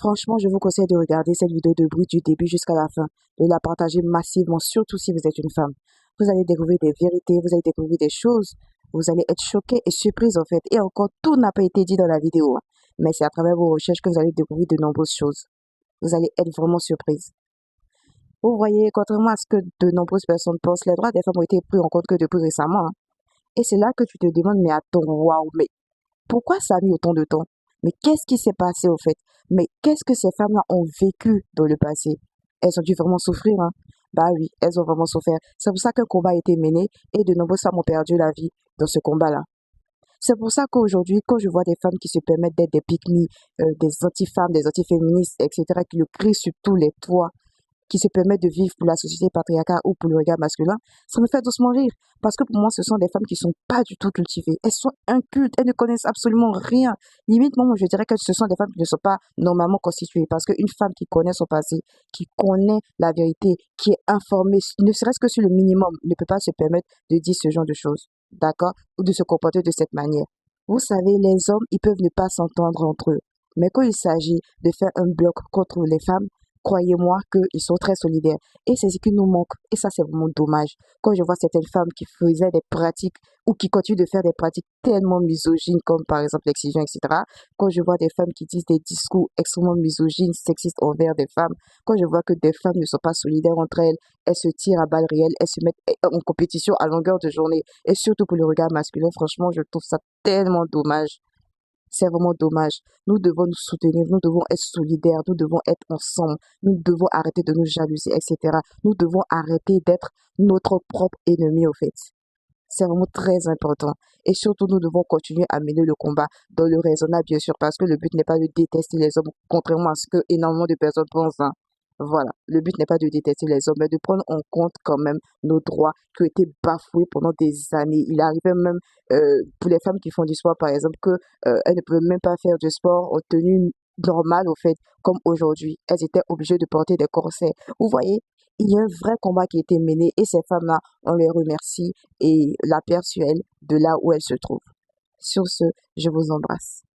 Franchement, je vous conseille de regarder cette vidéo de bruit du début jusqu'à la fin, de la partager massivement, surtout si vous êtes une femme. Vous allez découvrir des vérités, vous allez découvrir des choses, vous allez être choqués et surprise en fait. Et encore, tout n'a pas été dit dans la vidéo, hein. Mais c'est à travers vos recherches que vous allez découvrir de nombreuses choses. Vous allez être vraiment surprise. Vous voyez, contrairement à ce que de nombreuses personnes pensent, les droits des femmes ont été pris en compte que depuis récemment, hein. Et c'est là que tu te demandes, mais attends, waouh, mais pourquoi ça a mis autant de temps? Mais qu'est-ce qui s'est passé au fait? Mais qu'est-ce que ces femmes-là ont vécu dans le passé? Elles ont dû vraiment souffrir, hein? Bah oui, elles ont vraiment souffert. C'est pour ça qu'un combat a été mené et de nombreuses femmes ont perdu la vie dans ce combat-là. C'est pour ça qu'aujourd'hui, quand je vois des femmes qui se permettent d'être des pick des anti-femmes, des anti-féministes, etc., qui le crient sur tous les toits, qui se permettent de vivre pour la société patriarcale ou pour le regard masculin, ça me fait doucement rire. Parce que pour moi, ce sont des femmes qui sont pas du tout cultivées. Elles sont incultes, elles ne connaissent absolument rien. Limite, moi, je dirais que ce sont des femmes qui ne sont pas normalement constituées. Parce qu'une femme qui connaît son passé, qui connaît la vérité, qui est informée, ne serait-ce que sur le minimum, ne peut pas se permettre de dire ce genre de choses. D'accord? Ou de se comporter de cette manière. Vous savez, les hommes, ils peuvent ne pas s'entendre entre eux. Mais quand il s'agit de faire un bloc contre les femmes, croyez-moi qu'ils sont très solidaires. Et c'est ce qui nous manque. Et ça, c'est vraiment dommage. Quand je vois certaines femmes qui faisaient des pratiques ou qui continuent de faire des pratiques tellement misogynes, comme par exemple l'excision, etc. Quand je vois des femmes qui disent des discours extrêmement misogynes, sexistes envers des femmes. Quand je vois que des femmes ne sont pas solidaires entre elles, elles se tirent à balles réelles, elles se mettent en compétition à longueur de journée. Et surtout pour le regard masculin, franchement, je trouve ça tellement dommage. C'est vraiment dommage. Nous devons nous soutenir, nous devons être solidaires, nous devons être ensemble, nous devons arrêter de nous jalouser, etc. Nous devons arrêter d'être notre propre ennemi, au fait. C'est vraiment très important. Et surtout, nous devons continuer à mener le combat dans le raisonnable, bien sûr, parce que le but n'est pas de détester les hommes, contrairement à ce que énormément de personnes pensent, hein. Voilà. Le but n'est pas de détester les hommes, mais de prendre en compte quand même nos droits qui ont été bafoués pendant des années. Il arrivait même, pour les femmes qui font du sport, par exemple, que, elles ne pouvaient même pas faire du sport en tenue normale, au fait, comme aujourd'hui. Elles étaient obligées de porter des corsets. Vous voyez, il y a un vrai combat qui a été mené et ces femmes-là, on les remercie et la paix sur elles de là où elles se trouvent. Sur ce, je vous embrasse.